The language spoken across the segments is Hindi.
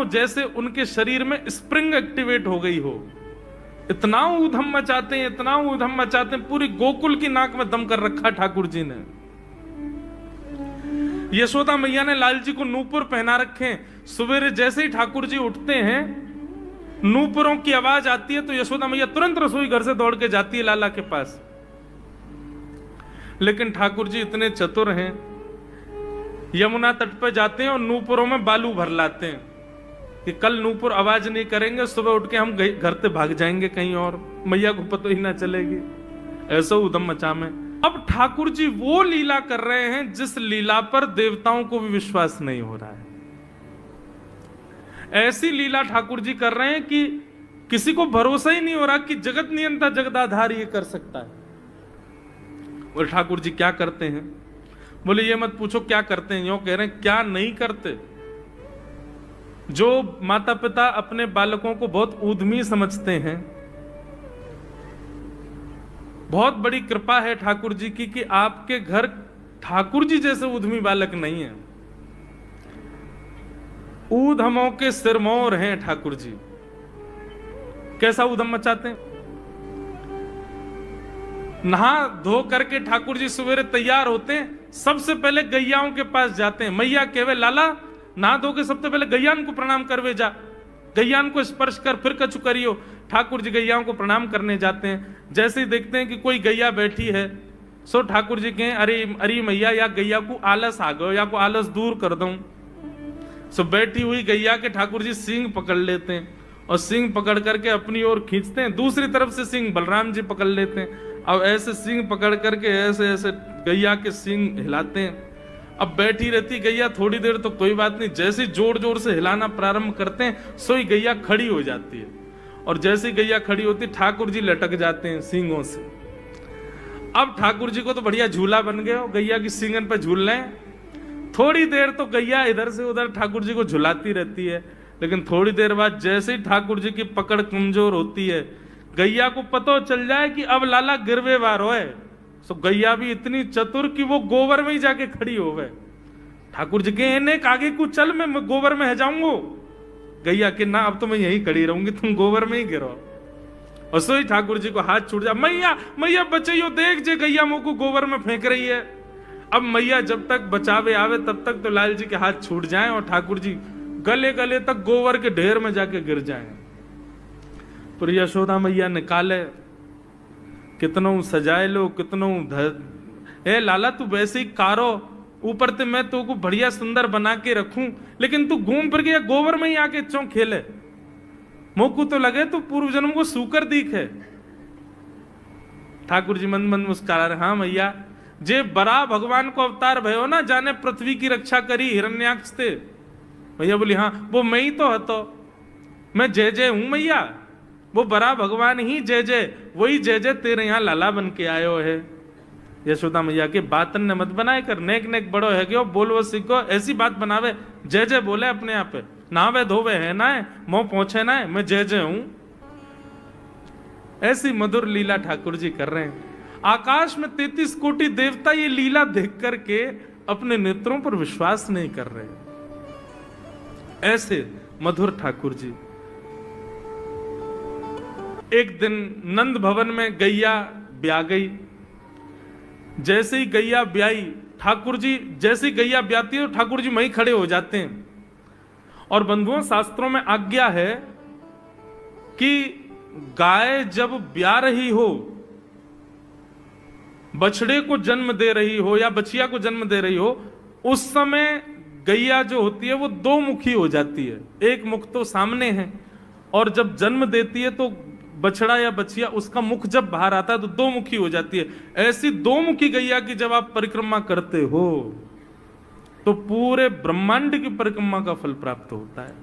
जैसे उनके शरीर में स्प्रिंग एक्टिवेट हो गई हो, इतना ऊधम मचाते हैं, इतना ऊधम मचाते हैं, पूरी गोकुल की नाक में दम कर रखा ठाकुर जी ने। यशोदा मैया ने लाल जी को नूपुर पहना रखे। सवेरे जैसे ही ठाकुर जी उठते हैं, नूपुरों की आवाज आती है तो यशोदा मैया तुरंत रसोई घर से दौड़ के जाती है लाला के पास। लेकिन ठाकुर जी इतने चतुर हैं, यमुना तट पर जाते हैं और नूपुरों में बालू भर लाते हैं कि कल नूपुर आवाज नहीं करेंगे, सुबह उठ के हम घर से भाग जाएंगे कहीं और, मैया को पता ही ना चलेगी। ऐसा उधम मचा में। अब ठाकुर जी वो लीला कर रहे हैं जिस लीला पर देवताओं को भी विश्वास नहीं हो रहा है। ऐसी लीला ठाकुर जी कर रहे हैं कि किसी को भरोसा ही नहीं हो रहा कि जगत नियंता जगदाधार ये कर सकता है। और ठाकुर जी क्या करते हैं? बोले ये मत पूछो क्या करते हैं, यूं कह रहे हैं क्या नहीं करते। जो माता पिता अपने बालकों को बहुत ऊधमी समझते हैं, बहुत बड़ी कृपा है ठाकुर जी की कि आपके घर ठाकुर जी जैसे ऊधमी बालक नहीं है। ऊधमों के सिरमौर हैं ठाकुर जी। कैसा ऊधम मचाते हैं? नहा धो करके ठाकुर जी सवेरे तैयार होते हैं, सबसे पहले गैयाओं के पास जाते हैं। मैया कहवे लाला नहा धो के सबसे पहले गैयान को प्रणाम करवे जा, गैयान को स्पर्श कर फिर कछु करियो। ठाकुर जी गैयाओं को प्रणाम करने जाते हैं। जैसे ही देखते हैं कि कोई गैया बैठी है, सो ठाकुर जी कहें अरे अरे मैया या गैया को आलस आ गयो, या को आलस दूर कर दूं। सो बैठी हुई गैया के ठाकुर जी सींग पकड़ लेते हैं और सींग पकड़ करके अपनी ओर खींचते हैं। दूसरी तरफ से सींग बलराम जी पकड़ लेते हैं। अब ऐसे सींग पकड़ करके ऐसे ऐसे गैया के सींग हिलाते हैं। अब बैठी रहती गैया थोड़ी देर तो कोई बात नहीं, जैसे जोर जोर से हिलाना प्रारंभ करते हैं सोई गैया खड़ी हो जाती है। और जैसी गैया खड़ी होती ठाकुर जी लटक जाते हैं सींगों से। अब ठाकुर जी को तो बढ़िया झूला बन गया, गैया की सींगन पे झूल रहे। थोड़ी देर तो गैया इधर से उधर ठाकुर जी को झुलाती रहती है, लेकिन थोड़ी देर बाद जैसे ही ठाकुर जी की पकड़ कमजोर होती है, गैया को पता चल जाए कि अब लाला गिरवे वारो है, तो गैया भी इतनी चतुर कि वो गोबर में ही जाके खड़ी हो गए। ठाकुर जी के इन्हें आगे को चल, मैं गोबर में है जाऊंगो। गैया के ना अब तो मैं यहीं खड़ी रहूंगी, तुम गोबर में ही गिरो। और सोई ठाकुर जी को हाथ छूट जा, मैया मैया बचाइयो, देख जे गैया मुंह को गोबर में फेंक रही है। अब मैया जब तक बचावे आवे तब तक तो लाल जी के हाथ छूट जाएं और ठाकुर जी गले गले तक गोबर के ढेर में जाके गिर जाएं। पर यशोदा मैया निकाले, कितनों सजाए लो, कितनों ए लाला तू वैसे ही कारो, ऊपर ते मैं तो को बढ़िया सुंदर बना के रखूं, लेकिन तू घूम फिर के गोबर में ही आके चौं खेले। मोकू तो लगे तू पूर्व जन्म को सूकर दिखे। ठाकुर जी मंद मंद मुस्कुरा रहे, हाँ मैया जे बरा भगवान को अवतार भयो ना, जाने पृथ्वी की रक्षा करी हिरण्याक्ष थे। भैया बोली हाँ वो मैं ही तो हतो, मैं जय जय हूं मैया, वो बरा भगवान ही जय जय, वही जय जय तेरे यहाँ लाला बन के आयो है। यशोदा मैया के बातन ने मत बनाए कर, नेक नेक बड़ो है क्यों बोलवो सीखो, ऐसी बात बनावे, जय जय बोले अपने आप पे, नावे धोवे है ना है, मोह पहुंचे ना है, मैं जय जय हूं। ऐसी मधुर लीला ठाकुर जी कर रहे हैं। आकाश में 33 कोटि देवता ये लीला देख करके अपने नेत्रों पर विश्वास नहीं कर रहे। ऐसे मधुर ठाकुर जी। एक दिन नंद भवन में गैया ब्याह गई। जैसे ही गैया ब्याई, ठाकुर जी जैसे ही गैया ब्याती है ठाकुर जी वहीं खड़े हो जाते हैं। और बंधुओं शास्त्रों में आज्ञा है कि गाय जब ब्याह रही हो, बछड़े को जन्म दे रही हो या बछिया को जन्म दे रही हो, उस समय गैया जो होती है वो दो मुखी हो जाती है। एक मुख तो सामने है, और जब जन्म देती है तो बछड़ा या बछिया उसका मुख जब बाहर आता है तो दो मुखी हो जाती है। ऐसी दो मुखी गैया की जब आप परिक्रमा करते हो तो पूरे ब्रह्मांड की परिक्रमा का फल प्राप्त होता है।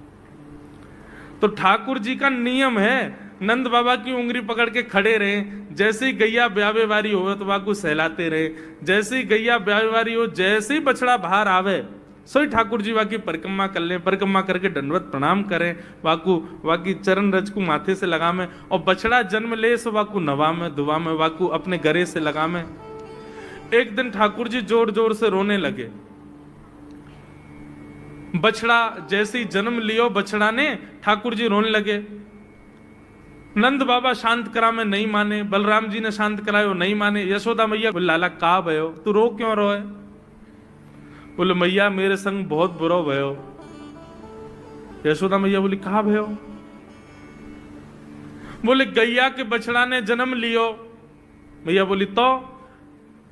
तो ठाकुर जी का नियम है, नंद बाबा की उंगली पकड़ के खड़े रहे, जैसे ही गैया ब्यावे वारी हो तो वाकू सहलाते रहे, जैसे ही गैया ब्यावे वारी हो, जैसे ही बछड़ा बाहर आवे सोई ठाकुर जी वाकी परिक्रमा कर ले, परिक्रमा करके दंडवत प्रणाम करें, वाकू वाकी चरण रज को माथे से लगा में, और बछड़ा जन्म ले सो वाकू नवा में दुआ में, वाकू अपने गरे से लगा में। एक दिन ठाकुर जी जोर जोर से रोने लगे। बछड़ा जैसे ही जन्म लियो बछड़ा ने, ठाकुर जी रोने लगे। नंद बाबा शांत करा में नहीं माने, बलराम जी ने शांत करायो नहीं माने। यशोदा मैया बोले लाला का भयो, तू रो क्यों रोए? बोले मैया मेरे संग बहुत बुरा भयो। यशोदा मैया बोली कहा भयो? बोले गैया के बछड़ा ने जन्म लियो। मैया बोली तो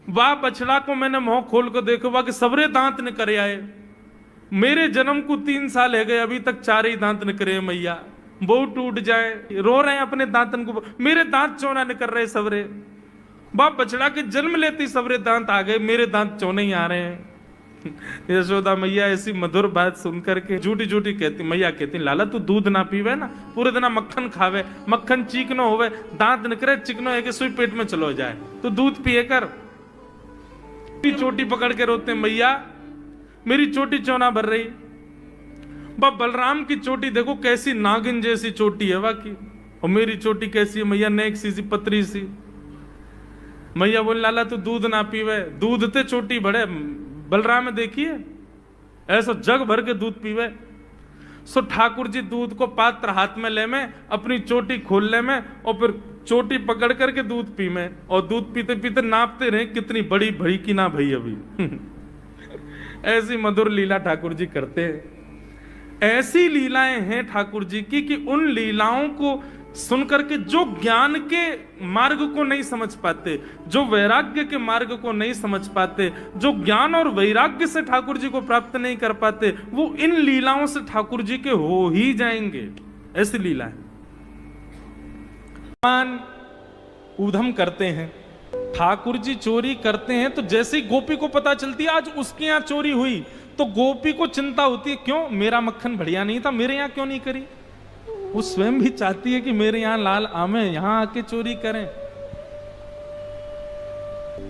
वाह बछड़ा को मैंने मुंह खोल कर देखो वाह के सबरे दांत ने करे आए। मेरे जन्म को 3 साल है गए, अभी तक 4 ही दांत न करे मैया, वो टूट जाए, रो रहे हैं अपने दांतन को, मेरे दांत चौना न कर रहे सबरे। बाप बछड़ा के जन्म लेते सबरे दांत आ गए, मेरे दांत चौने ही आ रहे हैं। यशोदा मैया ऐसी मधुर बात सुनकर के झूठी झूठी कहती, मैया कहती लाला तू दूध ना पीवे ना, पूरे दिन मक्खन खावे, मक्खन चीकनो होवे, दांत न करे, चिकनो है कि सुई पेट में चलो जाए, तो दूध पिए कर। चोटी पकड़ के रोते मैया मेरी चोटी चौना भर रही। बाप बलराम की चोटी देखो कैसी नागिन जैसी चोटी है वाकई, और मेरी चोटी कैसी है मैया, नेक सी पतरी सी। मैया बोले लाला तू दूध ना पीवे, दूध ते चोटी बढ़े। बलराम में देखिए ऐसा जग भर के दूध पीवे। सो ठाकुर जी दूध को पात्र हाथ में ले में, अपनी चोटी खोल ले में, और फिर चोटी पकड़ करके दूध पी में, और दूध पीते पीते नापते रहे कितनी बड़ी भई की ना भई अभी। ऐसी मधुर लीला ठाकुर जी करते हैं। ऐसी लीलाएं हैं ठाकुर जी की कि उन लीलाओं को सुनकर के जो ज्ञान के मार्ग को नहीं समझ पाते, जो वैराग्य के मार्ग को नहीं समझ पाते, जो ज्ञान और वैराग्य से ठाकुर जी को प्राप्त नहीं कर पाते, वो इन लीलाओं से ठाकुर जी के हो ही जाएंगे। ऐसी लीला है। भगवान ऊधम करते हैं, ठाकुर जी चोरी करते हैं, तो जैसे ही गोपी को पता चलती है आज उसके यहाँ चोरी हुई, तो गोपी को चिंता होती है क्यों मेरा मक्खन बढ़िया नहीं था, मेरे यहाँ क्यों नहीं करी। वो स्वयं भी चाहती है कि मेरे यहां लाल आमे, यहां आके चोरी करें,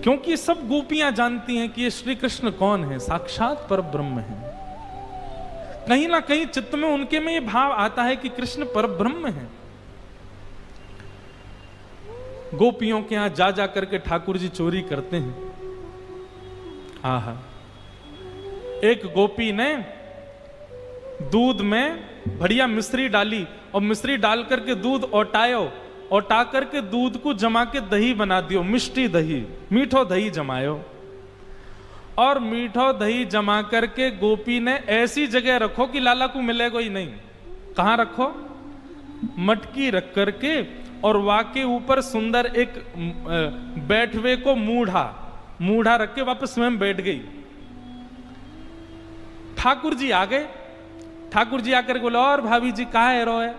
क्योंकि सब गोपियां जानती हैं कि ये श्री कृष्ण कौन है, साक्षात पर ब्रह्म है। कहीं ना कहीं चित्त में उनके में ये भाव आता है कि कृष्ण पर ब्रह्म है। गोपियों के यहां जा जा करके ठाकुर जी चोरी करते हैं। आहा, एक गोपी ने दूध में बढ़िया मिश्री डाली, और मिश्री डाल करके दूध औटायो, औटा करके दूध को जमा के दही बना दियो, मिष्टी दही, मीठो दही जमायो। और मीठो दही जमा करके गोपी ने ऐसी जगह रखो कि लाला को मिलेगा ही नहीं। कहां रखो? मटकी रख करके, और वाके ऊपर सुंदर एक बैठवे को मूढ़ा रख के वापस स्वयं बैठ गई। ठाकुर जी आ गए। ठाकुर जी आकर बोले और भाभी जी कहा हेरो है?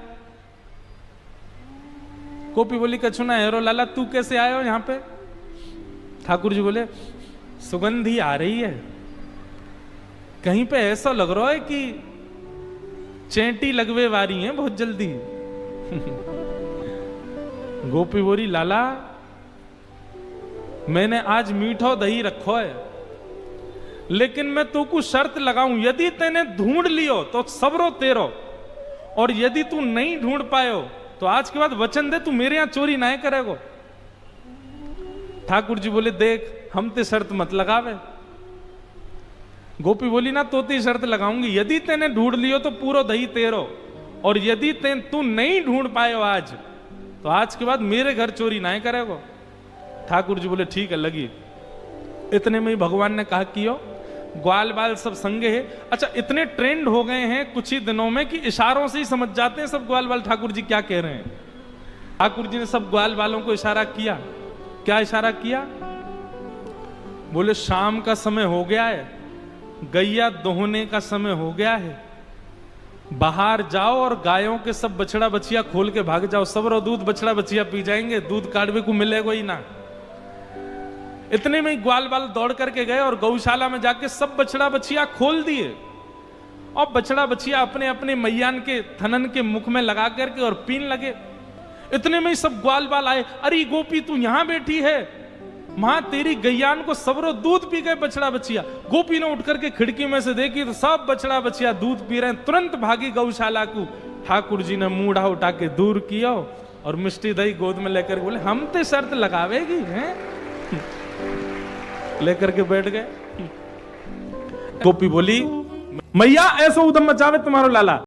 गोपी बोली कछु ना हेरो, लाला तू कैसे आए हो यहां पे? ठाकुर जी बोले सुगंधी आ रही है, कहीं पे ऐसा लग रहा है कि चेंटी लगवे वारी है बहुत जल्दी। गोपी बोली लाला मैंने आज मीठो दही रखो है, लेकिन मैं तो को शर्त लगाऊं, यदि तेने ढूंढ लियो तो सबरो तेरो, और यदि तू नहीं ढूंढ पायो तो आज के बाद वचन दे तू मेरे यहां चोरी ना करेगो। ठाकुर जी बोले देख हम ते शर्त मत लगावे। गोपी बोली ना तो ती शर्त लगाऊंगी, यदि तेने ढूंढ लियो तो पूरा दही तेरो, और यदि तू नहीं ढूंढ पायो आज तो आज के बाद मेरे घर चोरी ना करेगो। ठाकुर जी बोले ठीक है लगी। इतने में ही भगवान ने कहा कियो ग्वाल बाल सब संगे है। अच्छा इतने ट्रेंड हो गए हैं कुछ ही दिनों में कि इशारों से ही समझ जाते हैं सब ग्वाल बाल ठाकुर जी क्या कह रहे हैं। ठाकुर जी ने सब ग्वाल बालों को इशारा किया। क्या इशारा किया? बोले शाम का समय हो गया है, गैया दोहने का समय हो गया है, बाहर जाओ और गायों के सब बछड़ा बछिया खोल के भाग जाओ, सब रो दूध बछड़ा बछिया पी जाएंगे, दूध काटवे को मिलेगा ही ना। इतने में ग्वाल बाल दौड़ करके गए और गौशाला में जाके सब बछड़ा बछिया खोल दिए, और बछड़ा बछिया अपने अपने मैयान के थनन के मुख में लगा करके और पीन लगे। इतने में ही सब ग्वाल बाल आए, अरे गोपी तू यहां बैठी है, मां तेरी गैयान को सबरो दूध पी गए बछड़ा बछिया। गोपी ने उठ करके खिड़की में से देखी तो सब बछड़ा बछिया दूध पी रहे हैं, तुरंत भागी गौशाला को। ठाकुर जी ने मूढ़ा उठा के दूर किया और मिष्टी दही गोद में लेकर बोले हम ते शर्त लगावेगी हैं? लेकर के बैठ गए। गोपी बोली मैया ऐसो उदम मचावे तुम्हारो लाला।